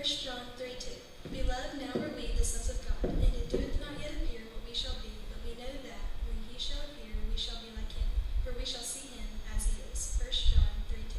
John 3:2. Beloved, now are we the sons of God, and it doeth not yet appear what we shall be, but we know that when he shall appear, we shall be like him, for we shall see him as he is. 1 John 3:2.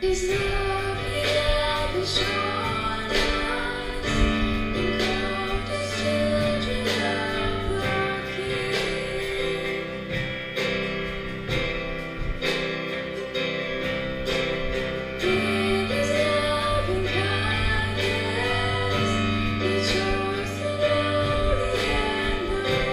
Is love without the shorelines, and called as children of the King. In His love and kindness, rejoice in holy and holy.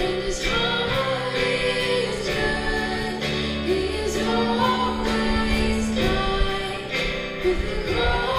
And His heart is good, He is always kind, with the cross.